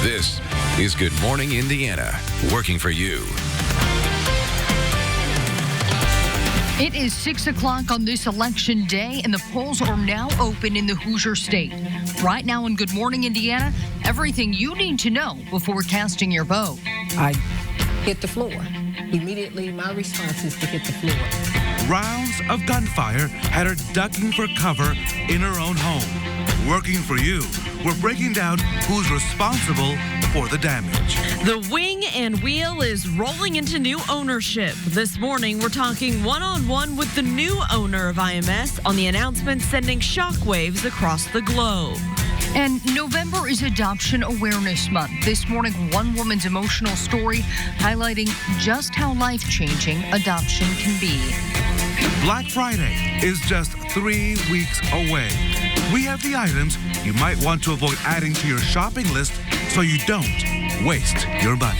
This is Good Morning Indiana, working for you. It is 6 o'clock on this election day, and the polls are now open in the Hoosier State. Right now in Good Morning Indiana, everything you need to know before casting your vote. I hit the floor. Immediately, my response is to hit the floor. Rounds of gunfire had her ducking for cover in her own home. Working for you, we're breaking down who's responsible for the damage. The wing and wheel is rolling into new ownership. This morning, we're talking one-on-one with the new owner of IMS on the announcement sending shockwaves across the globe. And November is Adoption Awareness Month. This morning, one woman's emotional story highlighting just how life-changing adoption can be. Black Friday is just 3 weeks away. We have the items you might want to avoid adding to your shopping list so you don't waste your money.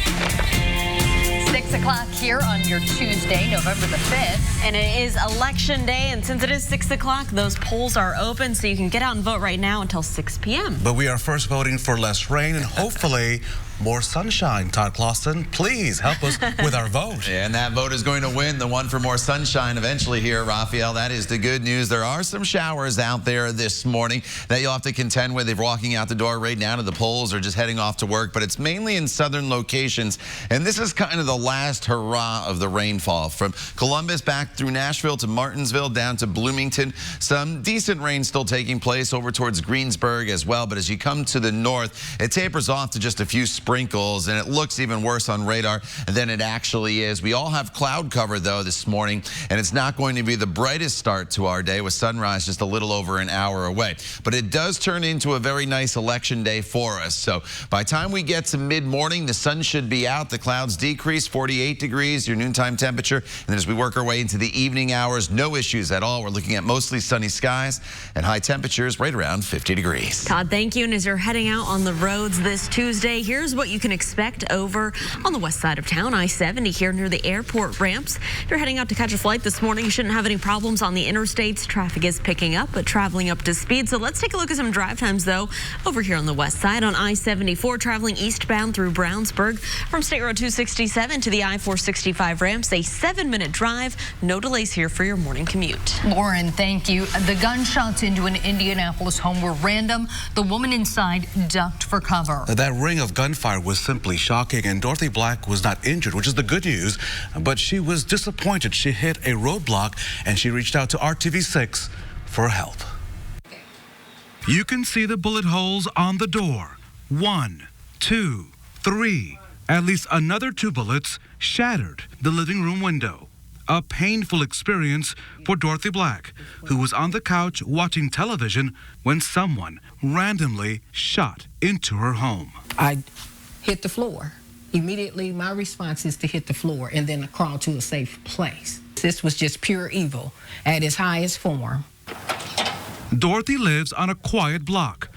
6 o'clock here on your Tuesday, November the 5th. And it is election day, and since it is 6 o'clock, those polls are open, so you can get out and vote right now until 6 p.m. But we are first voting for less rain and hopefully more sunshine. Todd Clausen, please help us with our vote. And that vote is going to win, the one for more sunshine eventually here, Raphael. That is the good news. There are some showers out there this morning that you'll have to contend with if you're walking out the door right now to the polls or just heading off to work, but it's mainly in southern locations. And this is kind of the last hurrah of the rainfall. From Columbus back through Nashville to Martinsville down to Bloomington. Some decent rain still taking place over towards Greensburg as well, but as you come to the north, it tapers off to just a few sprinkles, and it looks even worse on radar than it actually is. We all have cloud cover, though, this morning, and it's not going to be the brightest start to our day with sunrise just a little over an hour away. But it does turn into a very nice election day for us. So by the time we get to mid-morning, the sun should be out. The clouds decrease, 48 degrees, your noontime temperature. And then as we work our way into the evening hours, no issues at all. We're looking at mostly sunny skies and high temperatures right around 50 degrees. Todd, thank you. And as you're heading out on the roads this Tuesday, here's what you can expect over on the west side of town, I-70 here near the airport ramps. If you're heading out to catch a flight this morning, you shouldn't have any problems on the interstates. Traffic is picking up, but traveling up to speed. So let's take a look at some drive times, though, over here on the west side on I-74, traveling eastbound through Brownsburg from State Road 267 to the I-465 ramps. A 7-minute drive. No delays here for your morning commute. Lauren, thank you. The gunshots into an Indianapolis home were random. The woman inside ducked for cover. That ring of gunfire was simply shocking, and Dorothy Black was not injured, which is the good news, but she was disappointed. She hit a roadblock, and she reached out to RTV6 for help. You can see the bullet holes on the door. 1, 2, 3. At least another 2 bullets shattered the living room window. A painful experience for Dorothy Black, who was on the couch watching television when someone randomly shot into her home. I hit the floor. Immediately, my response is to hit the floor and then crawl to a safe place. This was just pure evil at its highest form. Dorothy lives on a quiet block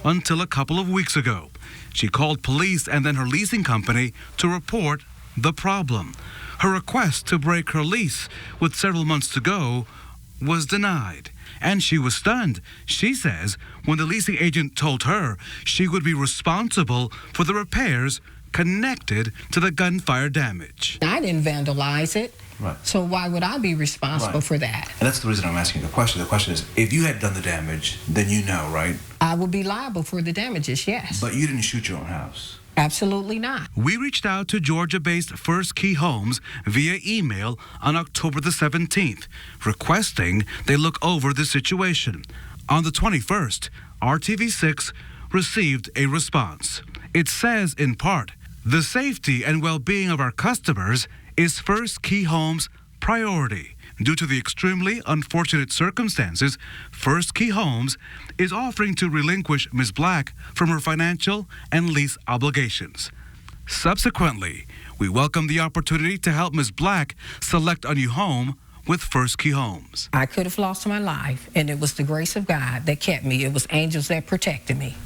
until a couple of weeks ago. She called police and then her leasing company to report the problem. Her request to break her lease with several months to go was denied. And she was stunned, she says, when the leasing agent told her she would be responsible for the repairs connected to the gunfire damage. I didn't vandalize it. Right. So why would I be responsible for that? And that's the reason I'm asking the question. The question is, if you had done the damage, then you know, right? I would be liable for the damages, yes. But you didn't shoot your own house. Absolutely not. We reached out to Georgia-based First Key Homes via email on October the 17th, requesting they look over the situation. On the 21st, RTV6 received a response. It says, in part, the safety and well-being of our customers is First Key Homes' priority. Due to the extremely unfortunate circumstances, First Key Homes is offering to relinquish Ms. Black from her financial and lease obligations. Subsequently, we welcome the opportunity to help Ms. Black select a new home with First Key Homes. I could have lost my life, and it was the grace of God that kept me. It was angels that protected me.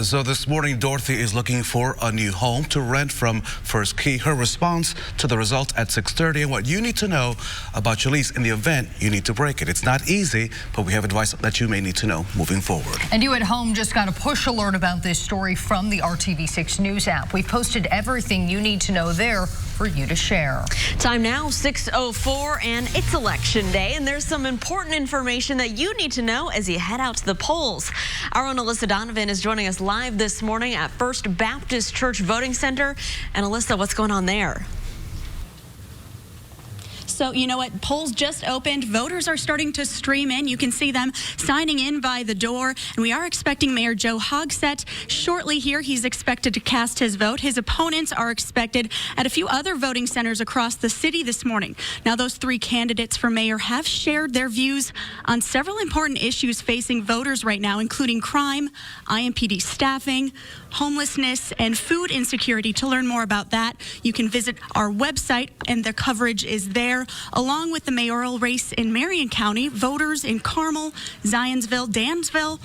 So this morning, Dorothy is looking for a new home to rent from First Key. Her response to the results at 6:30 and what you need to know about your lease in the event you need to break it. It's not easy, but we have advice that you may need to know moving forward. And you at home just got a push alert about this story from the RTV6 News app. We've posted everything you need to know there for you to share. Time now, 6:04, and it's election day, and there's some important information that you need to know as you head out to the polls. Our own Alyssa Donovan is joining us live this morning at First Baptist Church Voting Center. And Alyssa, what's going on there? So, you know what? Polls just opened. Voters are starting to stream in. You can see them signing in by the door. And we are expecting Mayor Joe Hogsett shortly here. He's expected to cast his vote. His opponents are expected at a few other voting centers across the city this morning. Now, those three candidates for mayor have shared their views on several important issues facing voters right now, including crime, IMPD staffing, homelessness, and food insecurity. To learn more about that, you can visit our website, and the coverage is there. Along with the mayoral race in Marion County, voters in Carmel, Zionsville, Dansville,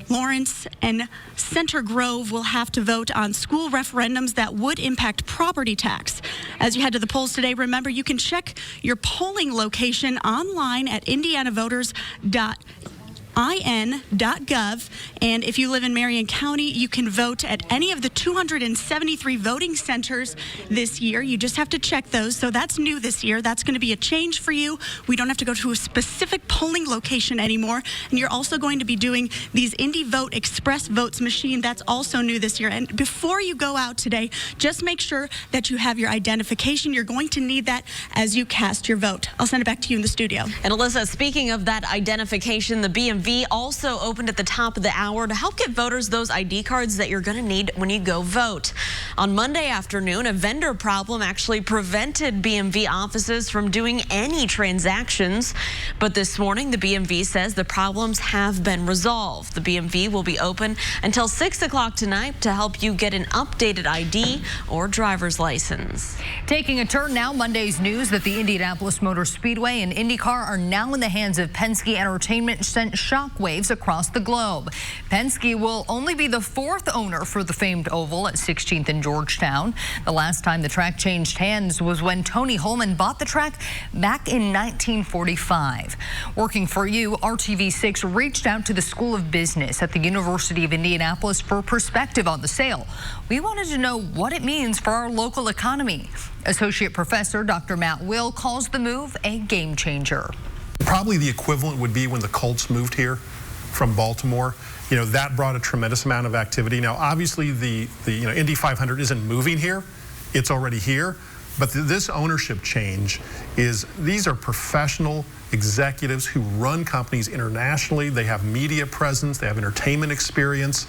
Lawrence, and Center Grove will have to vote on school referendums that would impact property tax. As you head to the polls today, remember you can check your polling location online at indianavoters.in.gov, and if you live in Marion County, you can vote at any of the 273 voting centers this year. You just have to check those, so that's new this year. That's going to be a change for you. We don't have to go to a specific polling location anymore, and you're also going to be doing these Indy Vote Express Votes machine. That's also new this year. And before you go out today, just make sure that you have your identification. You're going to need that as you cast your vote. I'll send it back to you in the studio. And Alyssa, speaking of that identification, the BMV also opened at the top of the hour to help get voters those ID cards that you're going to need when you go vote. On Monday afternoon, a vendor problem actually prevented BMV offices from doing any transactions. But this morning, the BMV says the problems have been resolved. The BMV will be open until 6 o'clock tonight to help you get an updated ID or driver's license. Taking a turn now, Monday's news that the Indianapolis Motor Speedway and IndyCar are now in the hands of Penske Entertainment sent shockwaves across the globe. Penske will only be the fourth owner for the famed oval at 16th and Georgetown. The last time the track changed hands was when Tony Holman bought the track back in 1945. Working for you, RTV6 reached out to the School of Business at the University of Indianapolis for perspective on the sale. We wanted to know what it means for our local economy. Associate Professor Dr. Matt Will calls the move a game changer. Probably the equivalent would be when the Colts moved here from Baltimore. You know, that brought a tremendous amount of activity. Now, obviously, the Indy 500 isn't moving here. It's already here. But this ownership change is, these are professional executives who run companies internationally. They have media presence. They have entertainment experience.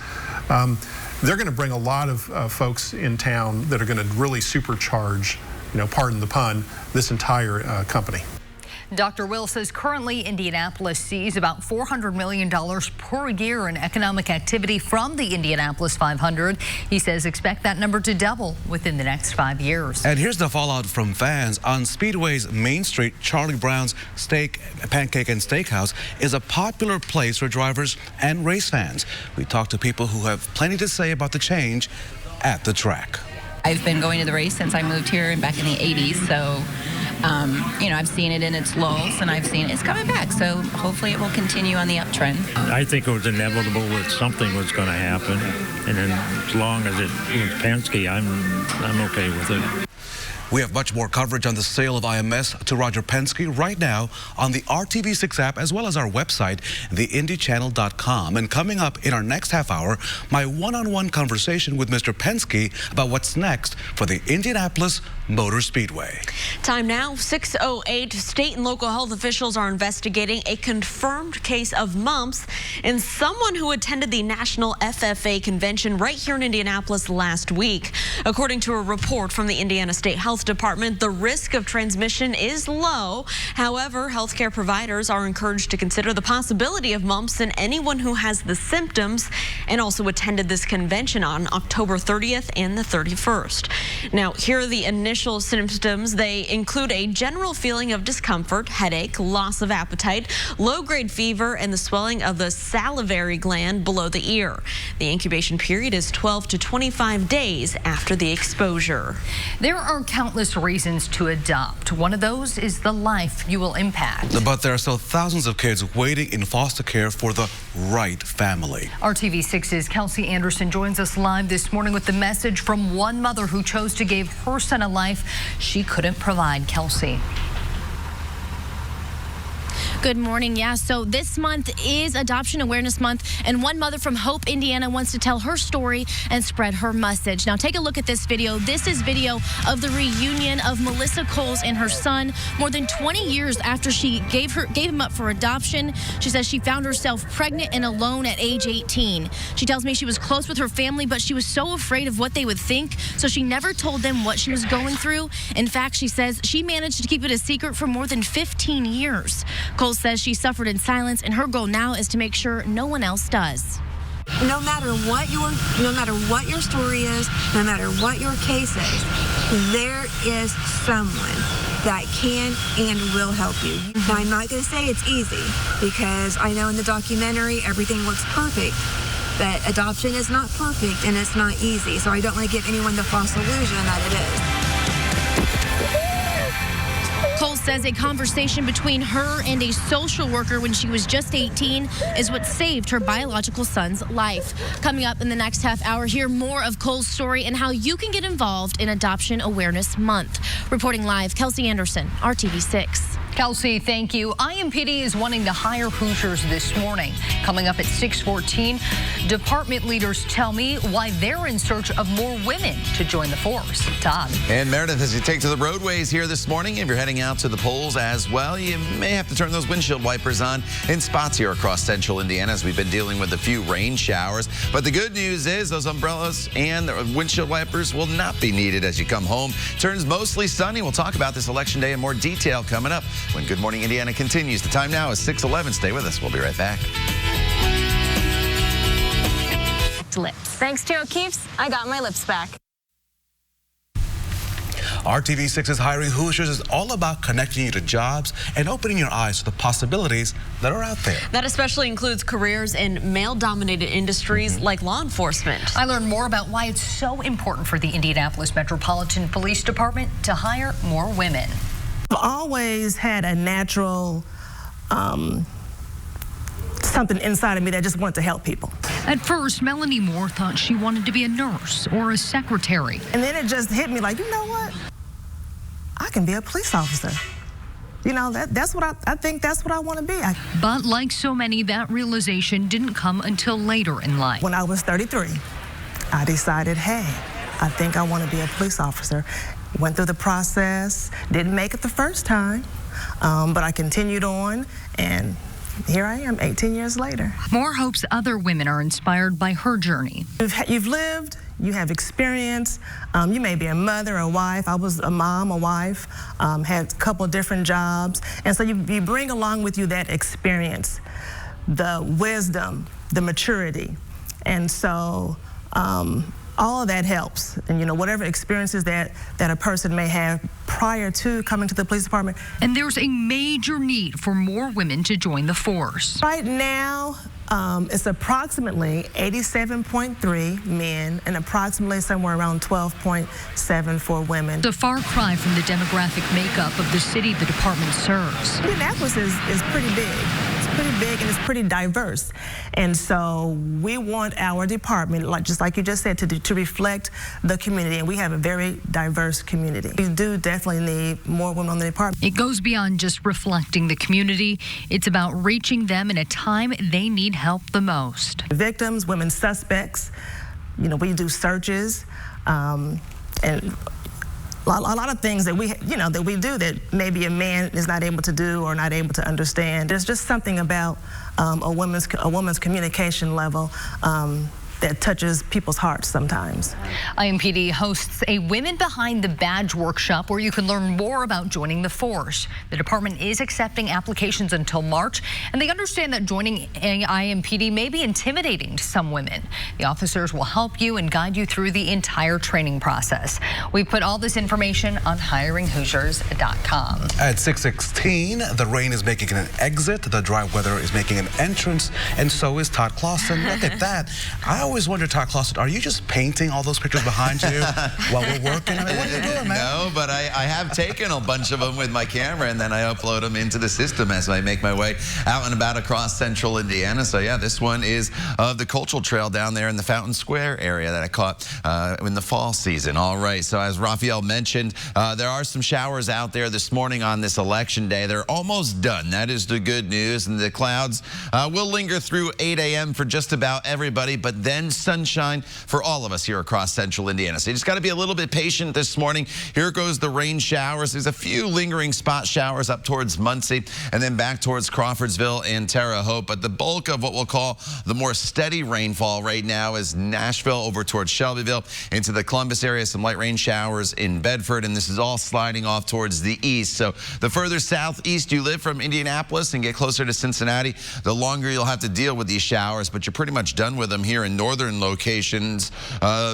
They're going to bring a lot of folks in town that are going to really supercharge, pardon the pun, this entire company. Dr. Will says currently Indianapolis sees about $400 million per year in economic activity from the Indianapolis 500. He says expect that number to double within the next 5 years. And here's the fallout from fans. On Speedway's Main Street, Charlie Brown's Pancake and Steakhouse is a popular place for drivers and race fans. We talked to people who have plenty to say about the change at the track. I've been going to the race since I moved here back in the 80s, so I've seen it in its lulls, and I've seen it's coming back, so hopefully it will continue on the uptrend. I think it was inevitable that something was going to happen, and then as long as it was Penske, I'm okay with it. We have much more coverage on the sale of IMS to Roger Penske right now on the RTV6 app, as well as our website, theindychannel.com. And coming up in our next half hour, my one-on-one conversation with Mr. Penske about what's next for the Indianapolis Motor Speedway. Time now, 6:08. State and local health officials are investigating a confirmed case of mumps in someone who attended the National FFA convention right here in Indianapolis last week. According to a report from the Indiana State Health Health Department, the risk of transmission is low. However, healthcare providers are encouraged to consider the possibility of mumps in anyone who has the symptoms, and also attended this convention on October 30th and the 31st. Now, here are the initial symptoms. They include a general feeling of discomfort, headache, loss of appetite, low-grade fever, and the swelling of the salivary gland below the ear. The incubation period is 12 to 25 days after the exposure. There are countless reasons to adopt. One of those is the life you will impact. But there are still thousands of kids waiting in foster care for the right family. RTV6's Kelsey Anderson joins us live this morning with the message from one mother who chose to give her son a life she couldn't provide. Kelsey. Good morning. Yeah, so this month is Adoption Awareness Month, and one mother from Hope, Indiana wants to tell her story and spread her message. Now, take a look at this video. This is video of the reunion of Melissa Coles and her son more than 20 years after she gave him up for adoption. She says she found herself pregnant and alone at age 18. She tells me she was close with her family, but she was so afraid of what they would think, so she never told them what she was going through. In fact, she says she managed to keep it a secret for more than 15 years. Coles says she suffered in silence, and her goal now is to make sure no one else does. No matter what your story is, no matter what your case is, there is someone that can and will help you. Now, I'm not going to say it's easy, because I know in the documentary everything looks perfect, but adoption is not perfect and it's not easy. So I don't want to give anyone the false illusion that it is. Cole says a conversation between her and a social worker when she was just 18 is what saved her biological son's life. Coming up in the next half hour, hear more of Cole's story and how you can get involved in Adoption Awareness Month. Reporting live, Kelsey Anderson, RTV6. Kelsey, thank you. IMPD is wanting to hire Hoosiers this morning. Coming up at 6:14, department leaders tell me why they're in search of more women to join the force. Todd. And Meredith, as you take to the roadways here this morning, if you're heading out to the polls as well, you may have to turn those windshield wipers on in spots here across central Indiana, as we've been dealing with a few rain showers. But the good news is those umbrellas and the windshield wipers will not be needed as you come home. Turns mostly sunny. We'll talk about this election day in more detail coming up when Good Morning Indiana continues. The time now is 6:11. Stay with us. We'll be right back. Lips. Thanks to O'Keefe's, I got my lips back. RTV6's Hiring Hoosiers is all about connecting you to jobs and opening your eyes to the possibilities that are out there. That especially includes careers in male-dominated industries like law enforcement. I learned more about why it's so important for the Indianapolis Metropolitan Police Department to hire more women. I've always had a natural something inside of me that just wanted to help people. At first, Melanie Moore thought she wanted to be a nurse or a secretary. And then it just hit me like, you know what? I can be a police officer. You know, that's what I think that's what I want to be. But like so many, that realization didn't come until later in life. When I was 33, I decided, hey, I think I want to be a police officer. Went through the process, didn't make it the first time, but I continued on, and here I am 18 years later. Moore hopes other women are inspired by her journey. You've lived, you have experience, you may be a mother, a wife. I was a mom, a wife, had a couple of different jobs, and so you bring along with you that experience, the wisdom, the maturity, and so all of that helps. And you know, whatever experiences that a person may have prior to coming to the police department. And there's a major need for more women to join the force. Right now, it's approximately 87.3 men and approximately somewhere around 12.7 for women. A far cry from the demographic makeup of the city the department serves. Indianapolis is pretty big. It's pretty big and it's pretty diverse. And so we want our department, just like you just said, to reflect the community. And we have a very diverse community. We do definitely need more women on the department. It goes beyond just reflecting the community. It's about reaching them in a time they need help the most. Victims, women suspects, you know, we do searches, and a lot of things that we do that maybe a man is not able to do or not able to understand. There's just something about a woman's communication level that touches people's hearts sometimes. IMPD hosts a Women Behind the Badge workshop where you can learn more about joining the force. The department is accepting applications until March, and they understand that joining IMPD may be intimidating to some women. The officers will help you and guide you through the entire training process. We put all this information on hiringhoosiers.com. At 6:16, the rain is making an exit, the dry weather is making an entrance, and so is Todd Clausen. Look at that. I always wonder, Todd Clausen, are you just painting all those pictures behind you while we're working? I mean, what are you doing, man? No, but I have taken a bunch of them with my camera, and then I upload them into the system as I make my way out and about across central Indiana. So yeah, this one is of the Cultural Trail down there in the Fountain Square area that I caught in the fall season. All right, so as Raphael mentioned, there are some showers out there this morning on this election day. They're almost done. That is the good news, and the clouds will linger through 8 a.m. for just about everybody, but then sunshine for all of us here across central Indiana. So you just got to be a little bit patient this morning. Here goes the rain showers. There's a few lingering spot showers up towards Muncie and then back towards Crawfordsville and Terre Haute, but the bulk of what we'll call the more steady rainfall right now is Nashville over towards Shelbyville into the Columbus area, some light rain showers in Bedford, and this is all sliding off towards the east. So the further southeast you live from Indianapolis and get closer to Cincinnati, the longer you'll have to deal with these showers, but you're pretty much done with them here in northern locations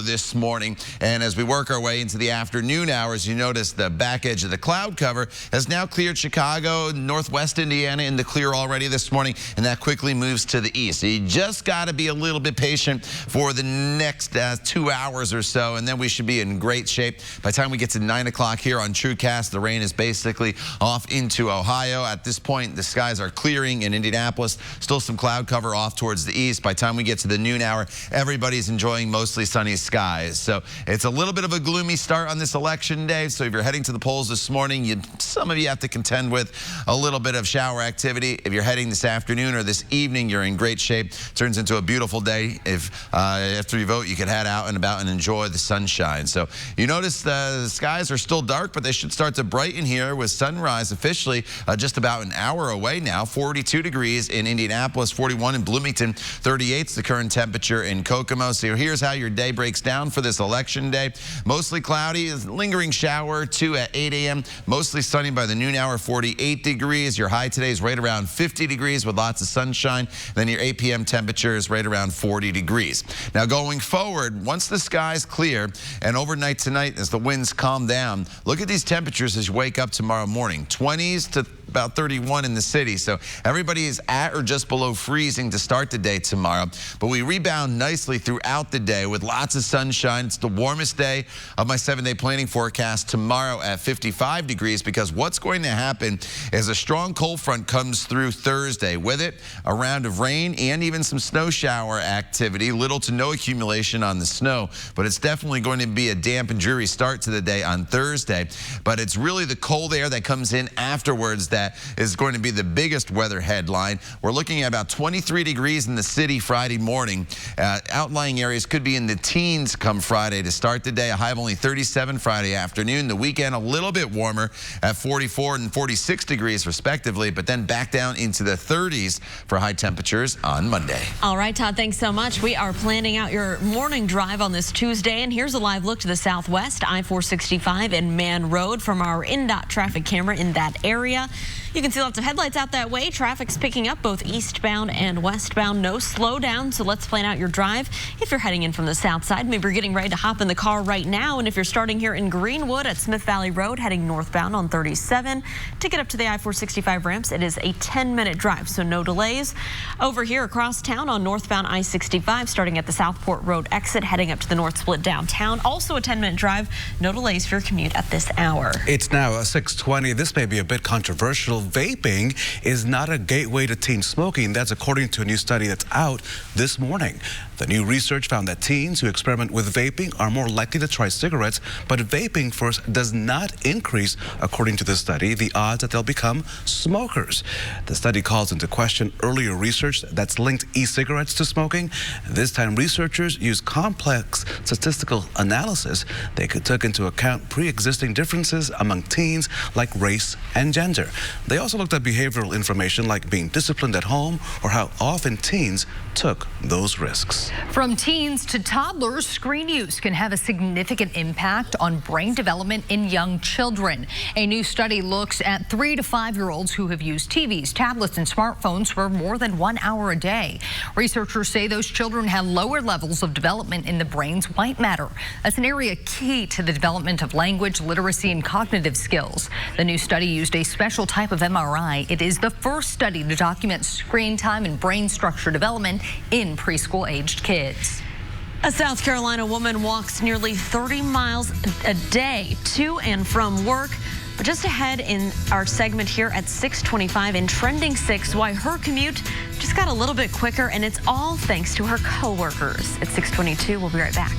this morning. And as we work our way into the afternoon hours, you notice the back edge of the cloud cover has now cleared Chicago, northwest Indiana in the clear already this morning, and that quickly moves to the east. So you just got to be a little bit patient for the next 2 hours or so, and then we should be in great shape. By the time we get to 9 o'clock here on TrueCast, the rain is basically off into Ohio. At this point, the skies are clearing in Indianapolis. Still some cloud cover off towards the east. By the time we get to the noon hour, everybody's enjoying mostly sunny skies. So it's a little bit of a gloomy start on this election day. So if you're heading to the polls this morning, some of you have to contend with a little bit of shower activity. If you're heading this afternoon or this evening, you're in great shape. Turns into a beautiful day. If after you vote, you can head out and about and enjoy the sunshine. So you notice the skies are still dark, but they should start to brighten here with sunrise officially just about an hour away now. 42 degrees in Indianapolis, 41 in Bloomington, 38's the current temperature in Kokomo. So here's how your day breaks down for this election day. Mostly cloudy, lingering shower 2 at 8 a.m. Mostly sunny by the noon hour, 48 degrees. Your high today is right around 50 degrees with lots of sunshine. Then your 8 p.m. temperature is right around 40 degrees. Now going forward, once the skies clear and overnight tonight as the winds calm down, look at these temperatures as you wake up tomorrow morning. 20s to about 31 in the city. So everybody is at or just below freezing to start the day tomorrow. But we rebound nicely throughout the day with lots of sunshine. It's the warmest day of my 7-day planning forecast tomorrow at 55 degrees because what's going to happen is a strong cold front comes through Thursday. With it, a round of rain and even some snow shower activity. Little to no accumulation on the snow, but it's definitely going to be a damp and dreary start to the day on Thursday. But it's really the cold air that comes in afterwards that is going to be the biggest weather headline. We're looking at about 23 degrees in the city Friday morning. Outlying areas could be in the teens come Friday to start the day. A high of only 37 Friday afternoon. The weekend a little bit warmer at 44 and 46 degrees respectively, but then back down into the 30s for high temperatures on Monday. All right, Todd, thanks so much. We are planning out your morning drive on this Tuesday, and here's a live look to the southwest, I-465 and Man Road from our INDOT traffic camera in that area. You can see lots of headlights out that way. Traffic's picking up both eastbound and westbound. No slowdown, so let's plan out your drive. If you're heading in from the south side, maybe you're getting ready to hop in the car right now. And if you're starting here in Greenwood at Smith Valley Road, heading northbound on 37, to get up to the I-465 ramps, it is a 10-minute drive, so no delays. Over here across town on northbound I-65, starting at the Southport Road exit, heading up to the North Split downtown. Also a 10-minute drive, no delays for your commute at this hour. It's now 6:20. This may be a bit controversial. Vaping is not a gateway to teen smoking. That's according to a new study that's out this morning. The new research found that teens who experiment with vaping are more likely to try cigarettes, but vaping first does not increase, according to the study, the odds that they'll become smokers. The study calls into question earlier research that's linked e-cigarettes to smoking. This time, researchers used complex statistical analysis. They took into account pre-existing differences among teens like race and gender. They They also looked at behavioral information like being disciplined at home or how often teens took those risks. From teens to toddlers, screen use can have a significant impact on brain development in young children. A new study looks at 3 to 5-year-olds who have used TVs, tablets, and smartphones for more than 1 hour a day. Researchers say those children have lower levels of development in the brain's white matter. That's an area key to the development of language, literacy, and cognitive skills. The new study used a special type of MRI. It is the first study to document screen time and brain structure development in preschool-aged kids. A South Carolina woman walks nearly 30 miles a day to and from work. But just ahead in our segment here at 6:25 in Trending 6, why her commute just got a little bit quicker, and it's all thanks to her coworkers. At 6:22, we'll be right back.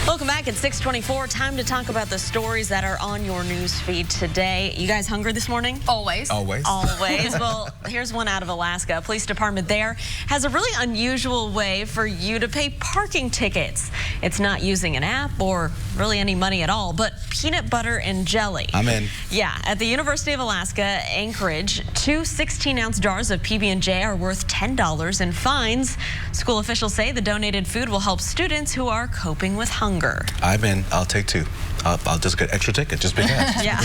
Welcome back at 6:24. Time to talk about the stories that are on your news feed today. You guys hungry this morning? Always. Always. Always. Well, here's one out of Alaska. Police department there has a really unusual way for you to pay parking tickets. It's not using an app or really any money at all, but peanut butter and jelly. I'm in. Yeah, at the University of Alaska, Anchorage, 2 16-ounce jars of PB&J are worth $10 in fines. School officials say the donated food will help students who are coping with hunger. I'm in. I'll take 2. I'll just get extra ticket just because. Yeah.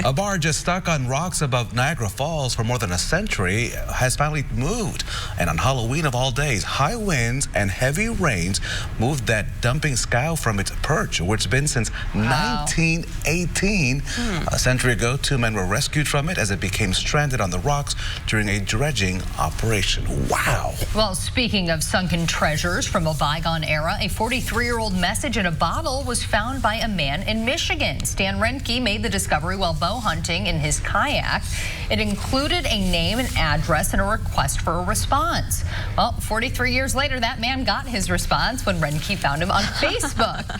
A barge just stuck on rocks above Niagara Falls for more than a century has finally moved. And on Halloween of all days, high winds and heavy rains moved that dumping scow from its perch, which it's been since 1918. A century ago, 2 men were rescued from it as it became stranded on the rocks during a dredging operation. Wow. Well, speaking of sunken treasures from a bygone era, a 43-year-old message in a bottle was found by a man in Michigan. Stan Renke made the discovery while bow hunting in his kayak. It included a name and address and a request for a response. Well, 43 years later, that man got his response when Renke found him on Facebook.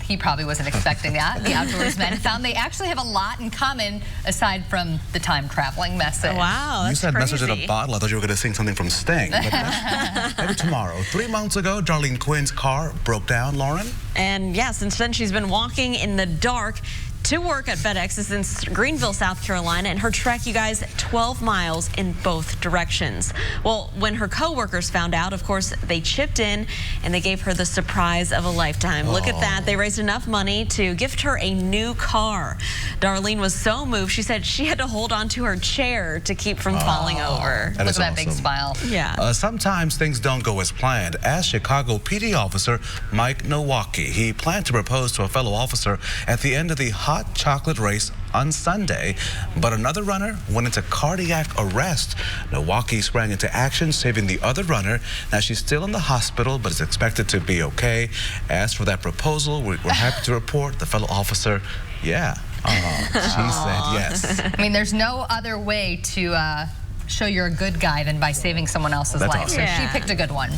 He probably wasn't expecting that. The outdoorsmen found they actually have a lot in common aside from the time traveling message. Wow, that's You said crazy. message in a bottle. I thought you were going to sing something from Sting. But maybe tomorrow. 3 months ago, Darlene Quinn's car broke down, Lauren. And yeah, since then she's been walking in the dark to work at FedEx is in Greenville, South Carolina, and her trek, you guys, 12 miles in both directions. Well, when her coworkers found out, of course, they chipped in and they gave her the surprise of a lifetime. Look at that. They raised enough money to gift her a new car. Darlene was so moved, she said she had to hold on to her chair to keep from falling over. Look at that big smile. Yeah. Sometimes things don't go as planned. As Chicago PD officer Mike Nowacki, he planned to propose to a fellow officer at the end of the hot chocolate race on Sunday, but another runner went into cardiac arrest. Nowacki sprang into action, saving the other runner. Now she's still in the hospital, but is expected to be okay. As for that proposal, we're happy to report the fellow officer, yeah, she said yes. I mean, there's no other way to show you're a good guy than by saving someone else's life. Awesome. So she picked a good one.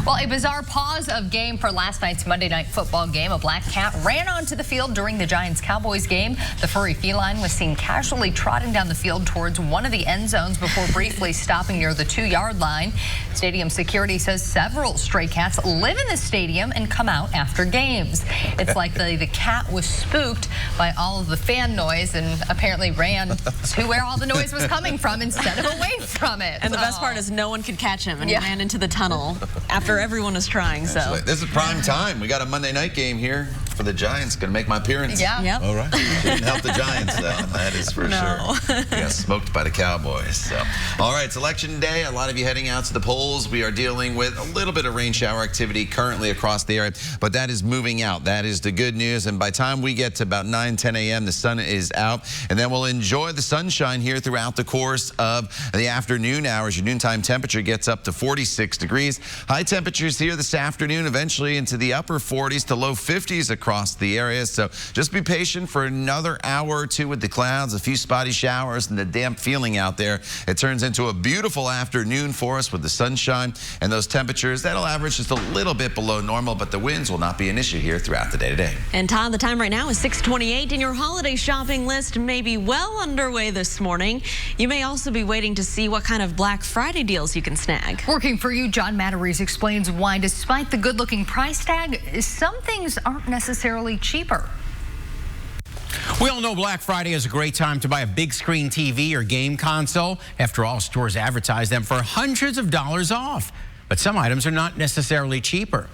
Well, a bizarre pause of game for last night's Monday Night Football game. A black cat ran onto the field during the Giants-Cowboys game. The furry feline was seen casually trotting down the field towards one of the end zones before briefly stopping near the 2-yard line. Stadium security says several stray cats live in the stadium and come out after games. It's like the cat was spooked by all of the fan noise and apparently ran to where all the noise was coming from instead of away from it. And the best part is no one could catch him, and he ran into the tunnel after everyone was trying. So this is prime time. We got a Monday night game here for the Giants. Going to make my appearance. Yeah. Yep. All right. Didn't help the Giants, though. That is for sure. We got smoked by the Cowboys. So, all right, it's election day. A lot of you heading out to the polls. We are dealing with a little bit of rain shower activity currently across the area, but that is moving out. That is the good news. And by the time we get to about 9, 10 a.m., the sun is out, and then we'll enjoy the sunshine here throughout the course of the afternoon hours. Your noontime temperature gets up to 46 degrees. High temperatures here this afternoon, eventually into the upper 40s to low 50s across across the area. So just be patient for another hour or two with the clouds, a few spotty showers, and the damp feeling out there. It turns into a beautiful afternoon for us with the sunshine and those temperatures. That'll average just a little bit below normal, but the winds will not be an issue here throughout the day today. And Todd, the time right now is 6:28, and your holiday shopping list may be well underway this morning. You may also be waiting to see what kind of Black Friday deals you can snag. Working for you, John Matteries explains why, despite the good-looking price tag, some things aren't necessarily cheaper. We all know Black Friday is a great time to buy a big screen TV or game console. After all, stores advertise them for hundreds of dollars off. But some items are not necessarily cheaper.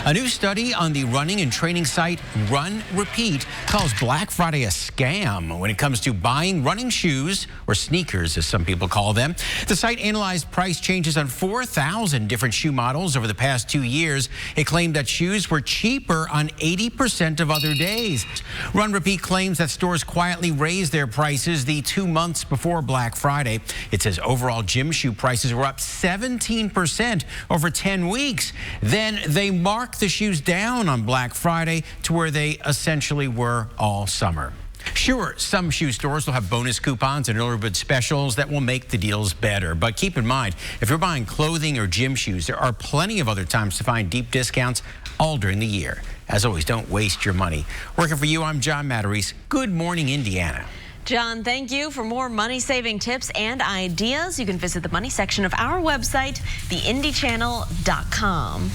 A new study on the running and training site Run Repeat calls Black Friday a scam when it comes to buying running shoes, or sneakers as some people call them. The site analyzed price changes on 4,000 different shoe models over the past 2 years. It claimed that shoes were cheaper on 80% of other days. Run Repeat claims that stores quietly raised their prices the 2 months before Black Friday. It says overall gym shoe prices were up 17% over 10 weeks. Then they mark the shoes down on Black Friday to where they essentially were all summer. Sure, some shoe stores will have bonus coupons and early bird specials that will make the deals better. But keep in mind, if you're buying clothing or gym shoes, there are plenty of other times to find deep discounts all during the year. As always, don't waste your money. Working for you, I'm John Matteries. Good morning, Indiana. John, thank you. For more money-saving tips and ideas, you can visit the money section of our website, theindychannel.com.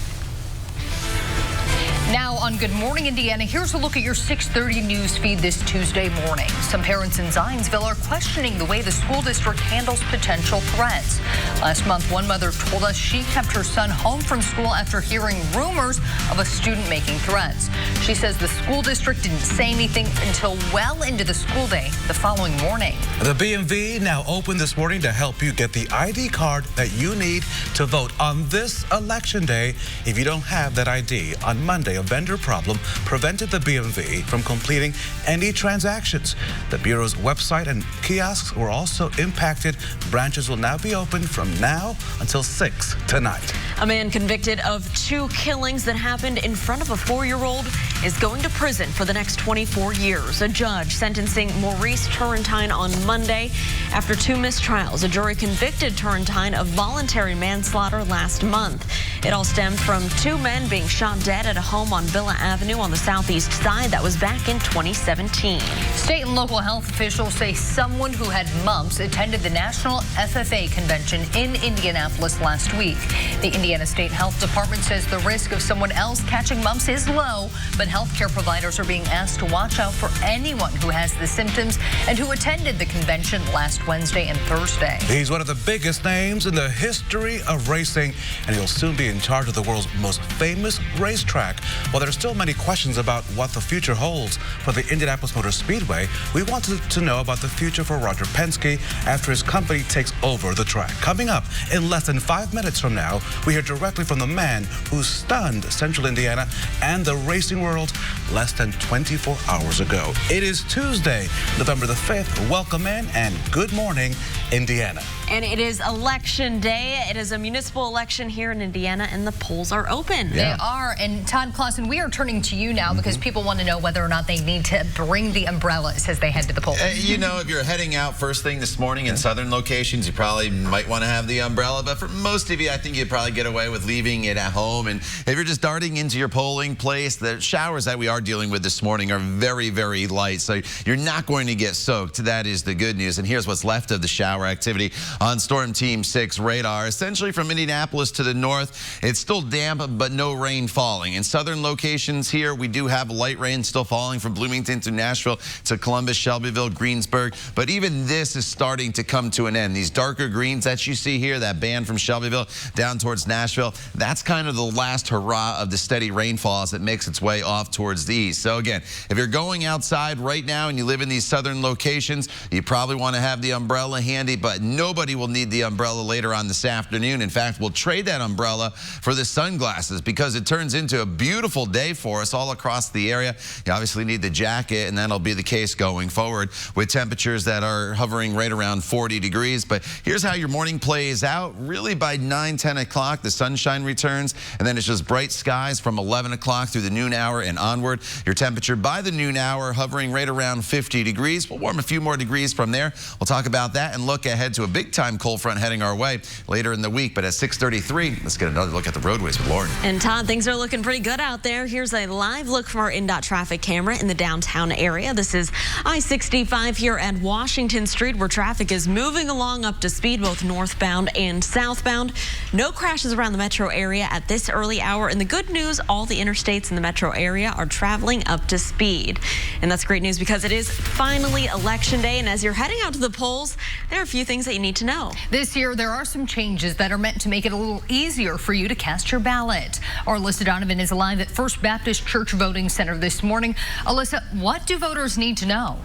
Now on Good Morning Indiana, here's a look at your 6:30 news feed this Tuesday morning. Some parents in Zionsville are questioning the way the school district handles potential threats. Last month, one mother told us she kept her son home from school after hearing rumors of a student making threats. She says the school district didn't say anything until well into the school day the following morning. The BMV now open this morning to help you get the ID card that you need to vote on this election day. If you don't have that ID, on Monday, a vendor problem prevented the BMV from completing any transactions. The Bureau's website and kiosks were also impacted. Branches will now be open from now until 6 tonight. A man convicted of 2 killings that happened in front of a 4-year-old is going to prison for the next 24 years. A judge sentencing Maurice Turrentine on Monday. After 2 mistrials, a jury convicted Turrentine of voluntary manslaughter last month. It all stemmed from 2 men being shot dead at a home on Villa Avenue on the southeast side. That was back in 2017. State and local health officials say someone who had mumps attended the National FFA convention in Indianapolis last week. The Indiana State Health Department says the risk of someone else catching mumps is low, but healthcare providers are being asked to watch out for anyone who has the symptoms and who attended the convention last Wednesday and Thursday. He's one of the biggest names in the history of racing, and he'll soon be in charge of the world's most famous racetrack. While there's still many questions about what the future holds for the Indianapolis Motor Speedway, we wanted to know about the future for Roger Penske after his company takes over the track. Coming up in less than 5 minutes from now, we hear directly from the man who stunned Central Indiana and the racing world less than 24 hours ago. It is Tuesday, November the 5th. Welcome in and good morning, Indiana. And it is election day. It is a municipal election here in Indiana, and the polls are open. They are. And Todd Clausen, we are turning to you now because people want to know whether or not they need to bring the umbrellas as they head to the polls. You know, if you're heading out first thing this morning in southern locations, you probably might want to have the umbrella. But for most of you, I think you'd probably get away with leaving it at home. And if you're just darting into your polling place, the showers that we are dealing with this morning are very, very light. So you're not going to get soaked. That is the good news. And here's what's left of the shower activity on Storm Team 6 radar. Essentially from Indianapolis to the north, it's still damp, but no rain falling. In southern locations here, we do have light rain still falling from Bloomington to Nashville to Columbus, Shelbyville, Greensburg. But even this is starting to come to an end. These darker greens that you see here, that band from Shelbyville down towards Nashville, that's kind of the last hurrah of the steady rainfall as it makes its way off towards the east. So again, if you're going outside right now and you live in these southern locations, you probably want to have the umbrella handy, but nobody nobody will need the umbrella later on this afternoon. In fact, we'll trade that umbrella for the sunglasses because it turns into a beautiful day for us all across the area. You obviously need the jacket, and that'll be the case going forward with temperatures that are hovering right around 40 degrees. But here's how your morning plays out. Really by 9, 10 o'clock, the sunshine returns, and then it's just bright skies from 11 o'clock through the noon hour and onward. Your temperature by the noon hour hovering right around 50 degrees. We'll warm a few more degrees from there. We'll talk about that and look ahead to a big-time cold front heading our way later in the week. But at 6:33, let's get another look at the roadways with Lauren. And Todd, things are looking pretty good out there. Here's a live look from our INDOT traffic camera in the downtown area. This is I-65 here at Washington Street, where traffic is moving along up to speed, both northbound and southbound. No crashes around the metro area at this early hour. And the good news, all the interstates in the metro area are traveling up to speed. And that's great news because it is finally election day. And as you're heading out to the polls, there are a few things that you need to know. This year, there are some changes that are meant to make it a little easier for you to cast your ballot. Our Alyssa Donovan is live at First Baptist Church Voting Center this morning. Alyssa, what do voters need to know?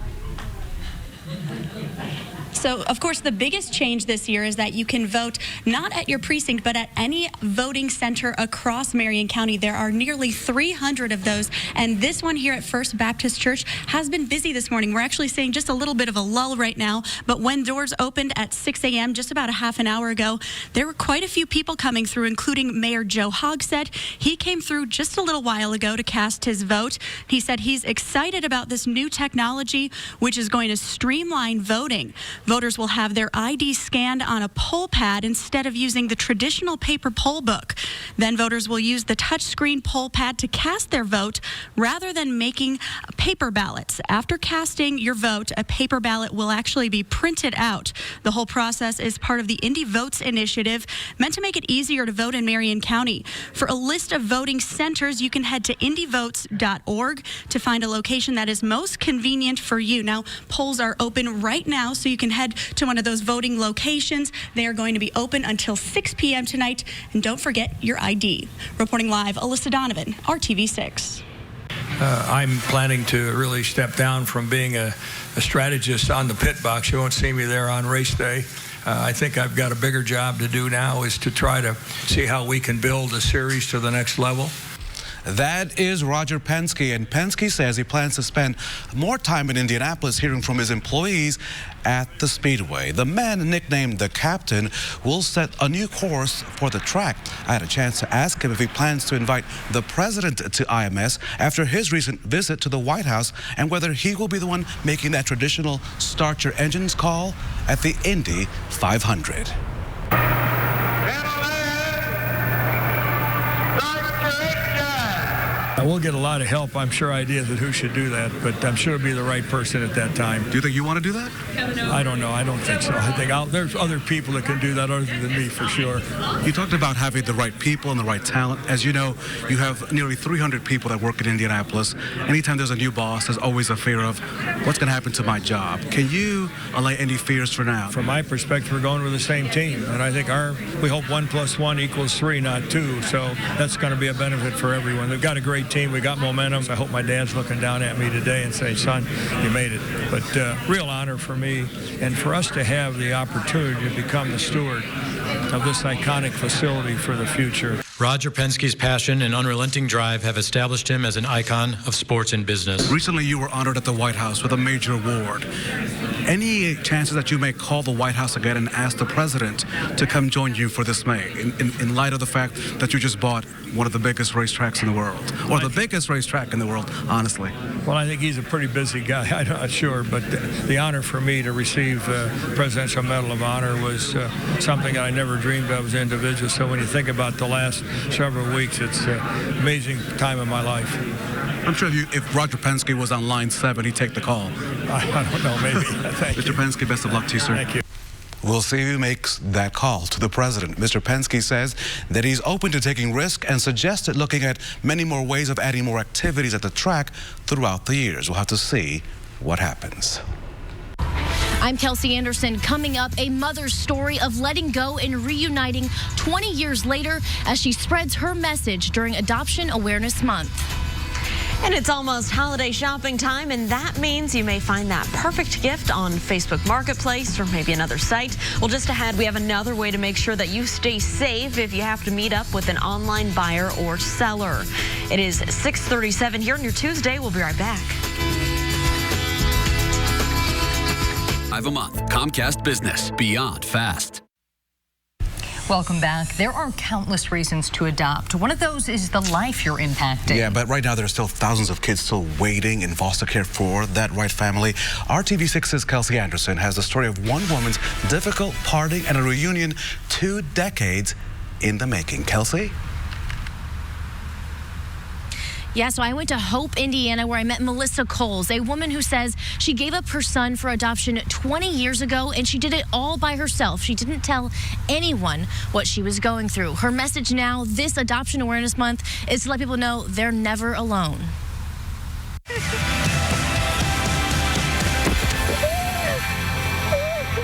So, of course, the biggest change this year is that you can vote not at your precinct, but at any voting center across Marion County. There are nearly 300 of those, and this one here at First Baptist Church has been busy this morning. We're actually seeing just a little bit of a lull right now, but when doors opened at 6 a.m., just about a half an hour ago, there were quite a few people coming through, including Mayor Joe Hogsett. He came through just a little while ago to cast his vote. He said he's excited about this new technology, which is going to streamline voting. Voters will have their ID scanned on a poll pad instead of using the traditional paper poll book. Then voters will use the touchscreen poll pad to cast their vote rather than making paper ballots. After casting your vote, a paper ballot will actually be printed out. The whole process is part of the Indy Votes initiative, meant to make it easier to vote in Marion County. For a list of voting centers, you can head to indyvotes.org to find a location that is most convenient for you. Now, polls are open right now, so you can head to one of those voting locations. They are going to be open until 6 p.m. tonight. And don't forget your ID. Reporting live, Alyssa Donovan, RTV6. I'm planning to really step down from being a strategist on the pit box. You won't see me there on race day. I think I've got a bigger job to do now, is to try to see how we can build a series to the next level. That is Roger Penske, and Penske says he plans to spend more time in Indianapolis hearing from his employees at the Speedway. The man, nicknamed the Captain, will set a new course for the track. I had a chance to ask him if he plans to invite the president to IMS after his recent visit to the White House, and whether he will be the one making that traditional start your engines call at the Indy 500. We'll get a lot of help, I'm sure, ideas of who should do that, but I'm sure it'll be the right person at that time. Do you think you want to do that? I don't know. I don't think so. I think there's other people that can do that other than me, for sure. You talked about having the right people and the right talent. As you know, you have nearly 300 people that work in Indianapolis. Anytime there's a new boss, there's always a fear of what's going to happen to my job. Can you allay any fears for now? From my perspective, we're going with the same team, and I think we hope 1 + 1 = 3, not 2. So that's going to be a benefit for everyone. They've got a great team. We got momentum. I hope my dad's looking down at me today and saying, son, you made it. But real honor for me and for us to have the opportunity to become the steward of this iconic facility for the future. Roger Penske's passion and unrelenting drive have established him as an icon of sports and business. Recently, you were honored at the White House with a major award. Any chances that you may call the White House again and ask the president to come join you for this May, in light of the fact that you just bought one of the biggest racetracks in the world, or the biggest racetrack in the world, honestly? Well, I think he's a pretty busy guy. I'm not sure, but the honor for me to receive Presidential Medal of Honor was something I never dreamed of as an individual. So when you think about the last several weeks, it's an amazing time in my life. I'm sure if Roger Penske was on line 7, he'd take the call. I don't know, maybe. Thank you. Mr. Penske, best of luck to you, sir. Thank you. We'll see who makes that call to the president. Mr. Penske says that he's open to taking risks and suggested looking at many more ways of adding more activities at the track throughout the years. We'll have to see what happens. I'm Kelsey Anderson. Coming up, a mother's story of letting go and reuniting 20 years later as she spreads her message during Adoption Awareness Month. And it's almost holiday shopping time, and that means you may find that perfect gift on Facebook Marketplace or maybe another site. Well, just ahead, we have another way to make sure that you stay safe if you have to meet up with an online buyer or seller. It is 6:37 here on your Tuesday. We'll be right back. $5 a month. Comcast Business. Beyond fast. Welcome back. There are countless reasons to adopt. One of those is the life you're impacting. Yeah, but right now there are still thousands of kids still waiting in foster care for that right family. RTV6's Kelsey Anderson has the story of one woman's difficult parting and a reunion 2 decades in the making. Kelsey? Yeah, so I went to Hope, Indiana, where I met Melissa Coles, a woman who says she gave up her son for adoption 20 years ago, and she did it all by herself. She didn't tell anyone what she was going through. Her message now, this Adoption Awareness Month, is to let people know they're never alone.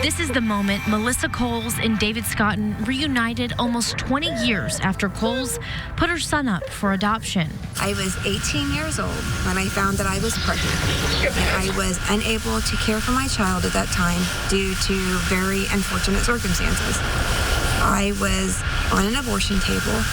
This is the moment Melissa Coles and David Scotton reunited almost 20 years after Coles put her son up for adoption. I was 18 years old when I found that I was pregnant. And I was unable to care for my child at that time due to very unfortunate circumstances. I was on an abortion table,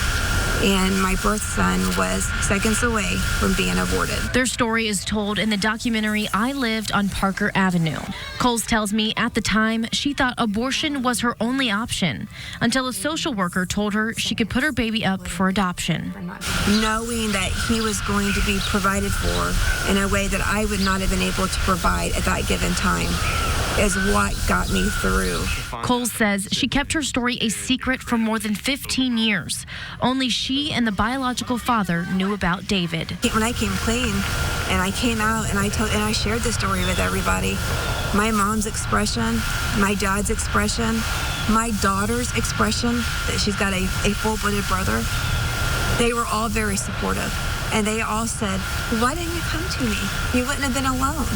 and my birth son was seconds away from being aborted. Their story is told in the documentary I Lived on Parker Avenue. Coles tells me at the time she thought abortion was her only option until a social worker told her she could put her baby up for adoption. Knowing that he was going to be provided for in a way that I would not have been able to provide at that given time is what got me through. Coles says she kept her story a secret for more than 15 years. Only she and the biological father knew about David. When I came clean and I came out and I shared the story with everybody, my mom's expression, my dad's expression, my daughter's expression that she's got a full-blooded brother, they were all very supportive. And they all said, why didn't you come to me? You wouldn't have been alone.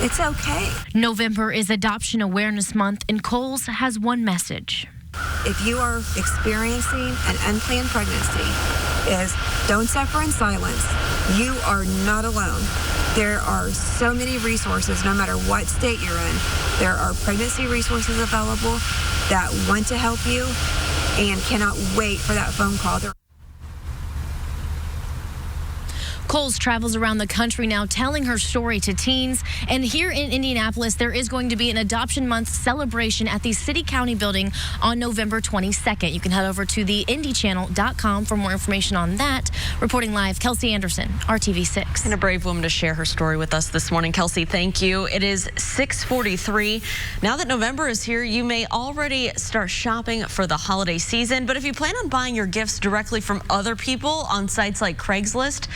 It's okay. November is Adoption Awareness Month, and Coles has one message. If you are experiencing an unplanned pregnancy, don't suffer in silence. You are not alone. There are so many resources, no matter what state you're in. There are pregnancy resources available that want to help you and cannot wait for that phone call. Coles travels around the country now telling her story to teens. And here in Indianapolis, there is going to be an Adoption Month celebration at the City County building on November 22nd. You can head over to theindychannel.com for more information on that. Reporting live, Kelsey Anderson, RTV6. And a brave woman to share her story with us this morning. Kelsey, thank you. It is 6:43. Now that November is here, you may already start shopping for the holiday season. But if you plan on buying your gifts directly from other people on sites like Craigslist,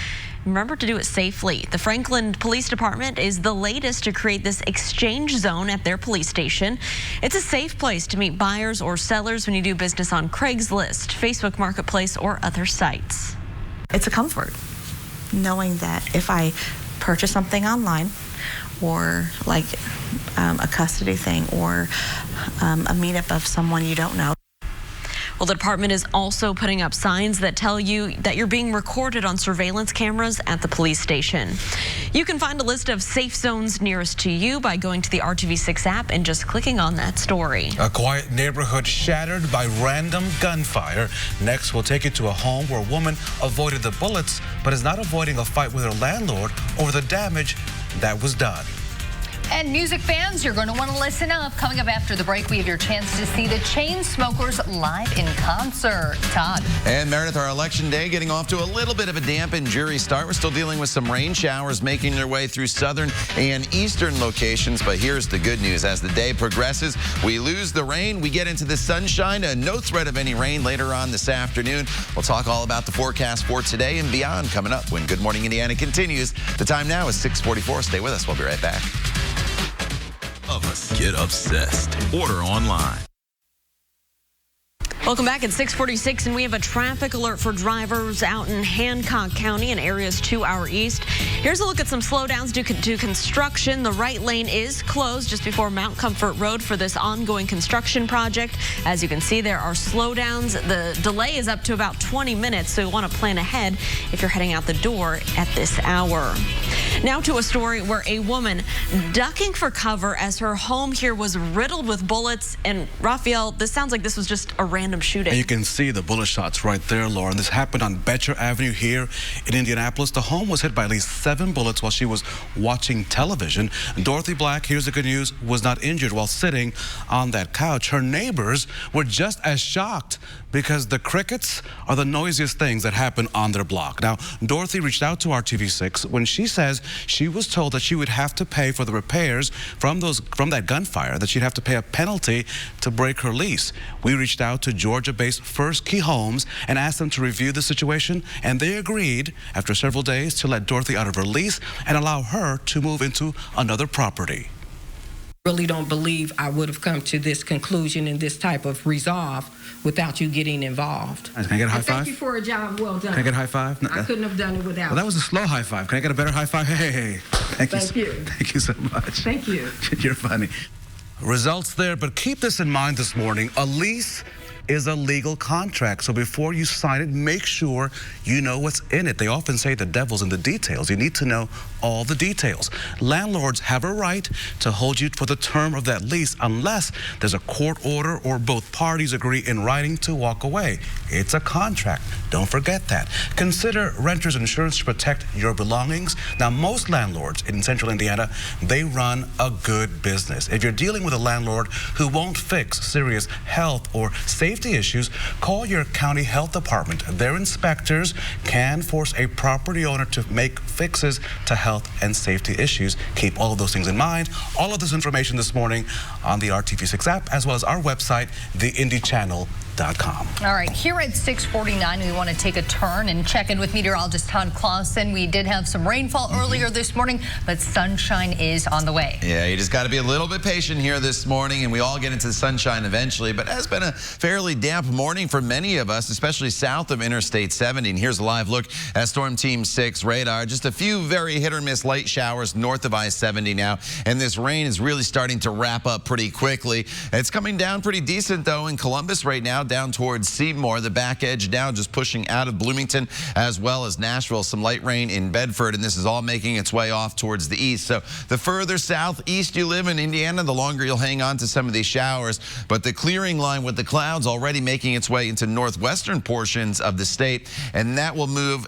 remember to do it safely. The Franklin Police Department is the latest to create this exchange zone at their police station. It's a safe place to meet buyers or sellers when you do business on Craigslist, Facebook Marketplace, or other sites. It's a comfort knowing that if I purchase something online, or like a custody thing, or a meetup of someone you don't know. Well, the department is also putting up signs that tell you that you're being recorded on surveillance cameras at the police station. You can find a list of safe zones nearest to you by going to the RTV6 app and just clicking on that story. A quiet neighborhood shattered by random gunfire. Next, we'll take you to a home where a woman avoided the bullets, but is not avoiding a fight with her landlord over the damage that was done. And music fans, you're going to want to listen up. Coming up after the break, we have your chance to see the Chainsmokers live in concert. Todd. And Meredith, our election day getting off to a little bit of a damp and dreary start. We're still dealing with some rain showers making their way through southern and eastern locations. But here's the good news. As the day progresses, we lose the rain. We get into the sunshine and no threat of any rain later on this afternoon. We'll talk all about the forecast for today and beyond coming up when Good Morning Indiana continues. The time now is 6:44. Stay with us. We'll be right back. Of us get obsessed. Order online. Welcome back at 6:46, and we have a traffic alert for drivers out in Hancock County and areas to our east. Here's a look at some slowdowns due to construction. The right lane is closed just before Mount Comfort Road for this ongoing construction project. As you can see, there are slowdowns. The delay is up to about 20 minutes, so you want to plan ahead if you're heading out the door at this hour. Now to a story where a woman ducking for cover as her home here was riddled with bullets. And Raphael, this sounds like this was just a random shooting. And you can see the bullet shots right there, Lauren. This happened on Betcher Avenue here in Indianapolis. The home was hit by at least 7 bullets while she was watching television. Dorothy Black, here's the good news, was not injured while sitting on that couch. Her neighbors were just as shocked because the crickets are the noisiest things that happen on their block. Now, Dorothy reached out to RTV6 when she says she was told that she would have to pay for the repairs from that gunfire, that she'd have to pay a penalty to break her lease. We reached out to Georgia-based First Key Homes and asked them to review the situation, and they agreed after several days to let Dorothy out of her lease and allow her to move into another property. Really don't believe I would have come to this conclusion and this type of resolve without you getting involved. Can I get a high five? Thank you for a job well done. Can I get a high five? No, I couldn't have done it without well, that was a slow high five. Can I get a better high five? Hey. Thank you. Thank you so much. Thank you. You're funny. Results there, but keep this in mind this morning. A lease is a legal contract. So before you sign it, make sure you know what's in it. They often say the devil's in the details. You need to know all the details. Landlords have a right to hold you for the term of that lease unless there's a court order or both parties agree in writing to walk away. It's a contract. Don't forget that. Consider renter's insurance to protect your belongings. Now, most landlords in central Indiana, they run a good business. If you're dealing with a landlord who won't fix serious health or safety issues, call your county health department. Their inspectors can force a property owner to make fixes to health and safety issues. Keep all of those things in mind. All of this information this morning on the RTV6 app, as well as our website, theindychannel.com. All right, here at 6:49, we want to take a turn and check in with meteorologist Todd Clausen. We did have some rainfall earlier this morning, but sunshine is on the way. Yeah, you just got to be a little bit patient here this morning, and we all get into the sunshine eventually, but it has been a fairly damp morning for many of us, especially south of Interstate 70. And here's a live look at Storm Team 6 radar. Just a few very hit or miss light showers north of I-70 now, and this rain is really starting to wrap up pretty quickly. It's coming down pretty decent, though, in Columbus right now, down towards Seymour. The back edge now just pushing out of Bloomington as well as Nashville. Some light rain in Bedford, and this is all making its way off towards the east. So the further southeast you live in Indiana, the longer you'll hang on to some of these showers. But the clearing line with the clouds already making its way into northwestern portions of the state, and that will move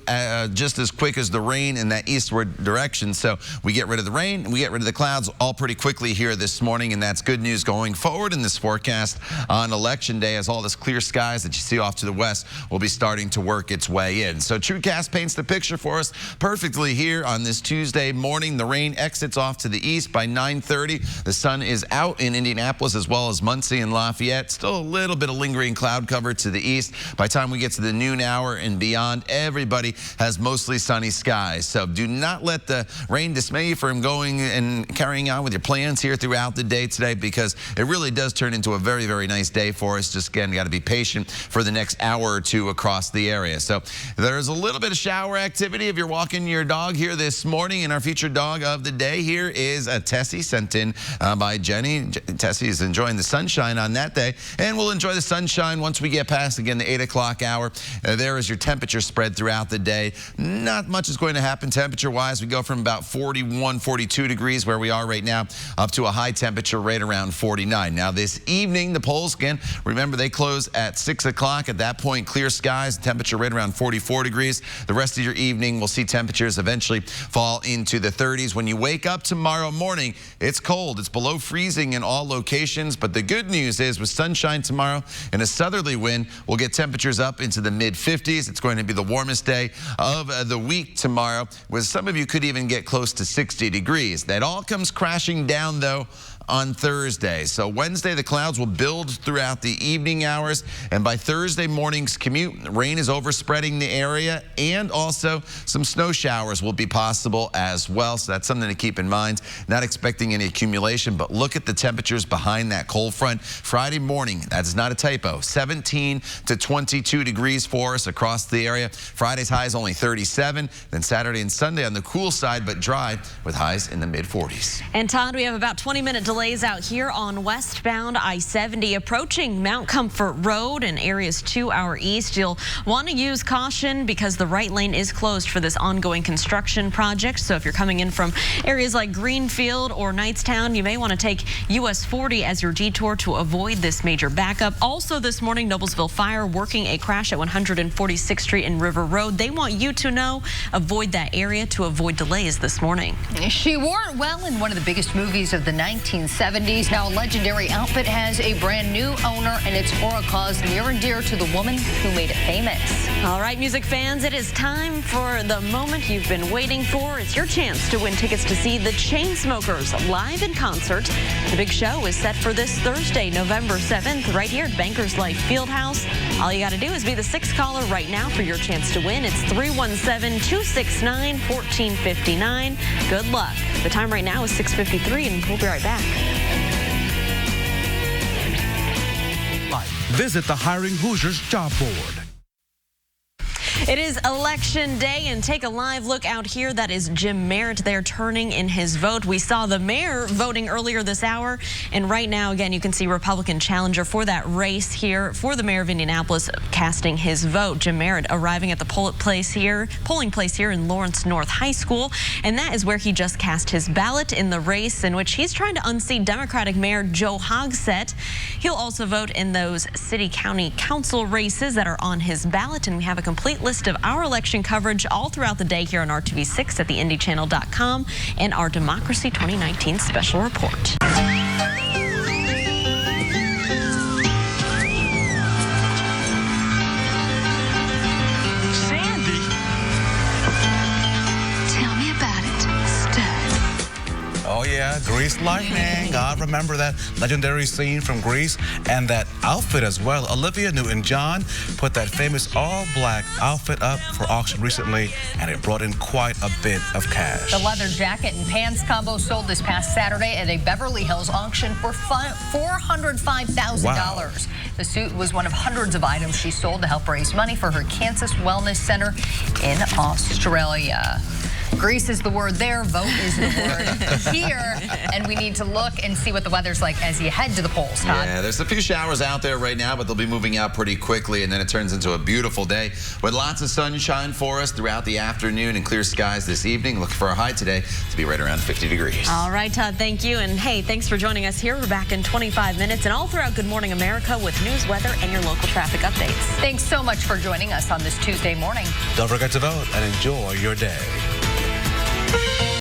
just as quick as the rain in that eastward direction. So we get rid of the rain and we get rid of the clouds all pretty quickly here this morning, and that's good news going forward in this forecast on Election Day, as all this clear skies that you see off to the west will be starting to work its way in. So TrueCast paints the picture for us perfectly here on this Tuesday morning. The rain exits off to the east by 9:30. The sun is out in Indianapolis as well as Muncie and Lafayette. Still a little bit of lingering cloud cover to the east. By the time we get to the noon hour and beyond, everybody has mostly sunny skies. So do not let the rain dismay you from going and carrying on with your plans here throughout the day today, because it really does turn into a very, very nice day for us. Just again, you got to be patient for the next hour or two across the area. So there's a little bit of shower activity if you're walking your dog here this morning. And our featured dog of the day here is a Tessie, sent in by Jenny. Tessie is enjoying the sunshine on that day, and we'll enjoy the sunshine once we get past, again, the 8 o'clock hour. There is your temperature spread throughout the day. Not much is going to happen temperature-wise. We go from about 41, 42 degrees where we are right now up to a high temperature right around 49. Now this evening, the polls, again, remember they close at 6 o'clock. At that point, clear skies, temperature right around 44 degrees. The rest of your evening, we'll see temperatures eventually fall into the 30s. When you wake up tomorrow morning, it's cold. It's below freezing in all locations. But the good news is with sunshine tomorrow and a southerly wind, we'll get temperatures up into the mid-50s. It's going to be the warmest day of the week tomorrow, with some of you could even get close to 60 degrees. That all comes crashing down, though, on Thursday. So Wednesday, the clouds will build throughout the evening hours, and by Thursday morning's commute, rain is overspreading the area, and also some snow showers will be possible as well. So that's something to keep in mind. Not expecting any accumulation, but look at the temperatures behind that cold front. Friday morning, that's not a typo, 17 to 22 degrees for us across the area. Friday's high is only 37. Then Saturday and Sunday on the cool side, but dry with highs in the mid-40s. And Todd, we have about 20-minute delays out here on westbound I-70 approaching Mount Comfort Road and areas to our east. You'll want to use caution because the right lane is closed for this ongoing construction project. So if you're coming in from areas like Greenfield or Knightstown, you may want to take US 40 as your detour to avoid this major backup. Also this morning, Noblesville Fire working a crash at 146th Street and River Road. They want you to know, avoid that area to avoid delays this morning. She wore it well in one of the biggest movies of the 1970s. Now a legendary outfit has a brand new owner, and it's for a cause near and dear to the woman who made it famous. All right, music fans, it is time for the moment you've been waiting for. It's your chance to win tickets to see the Chainsmokers live in concert. The big show is set for this Thursday, November 7th, right here at Bankers Life Fieldhouse. All you got to do is be the 6th caller right now for your chance to win. It's 317-269-1459. Good luck. The time right now is 6:53, and we'll be right back. Visit the Hiring Hoosiers job board. It is election day, and take a live look out here. That is Jim Merritt there turning in his vote. We saw the mayor voting earlier this hour, and right now, again, you can see Republican challenger for that race here for the mayor of Indianapolis casting his vote. Jim Merritt arriving at the polling place here in Lawrence North High School, and that is where he just cast his ballot in the race in which he's trying to unseat Democratic Mayor Joe Hogsett. He'll also vote in those city-county council races that are on his ballot, and we have a complete list of our election coverage all throughout the day here on RTV6 at theindychannel.com and our Democracy 2019 special report. Sandy? Tell me about it, Stud. Oh yeah, Grease Lightning. I remember that legendary scene from Grease, and that outfit as well. Olivia Newton-John put that famous all-black outfit up for auction recently, and it brought in quite a bit of cash. The leather jacket and pants combo sold this past Saturday at a Beverly Hills auction for $405,000. Wow. The suit was one of hundreds of items she sold to help raise money for her Kansas Wellness Center in Australia. Grease is the word there, vote is the word here, and we need to look and see what the weather's like as you head to the polls, Todd. Yeah, there's a few showers out there right now, but they'll be moving out pretty quickly, and then it turns into a beautiful day with lots of sunshine for us throughout the afternoon and clear skies this evening. Looking for a high today to be right around 50 degrees. All right, Todd, thank you. And hey, thanks for joining us here. We're back in 25 minutes and all throughout Good Morning America with news, weather, and your local traffic updates. Thanks so much for joining us on this Tuesday morning. Don't forget to vote and enjoy your day.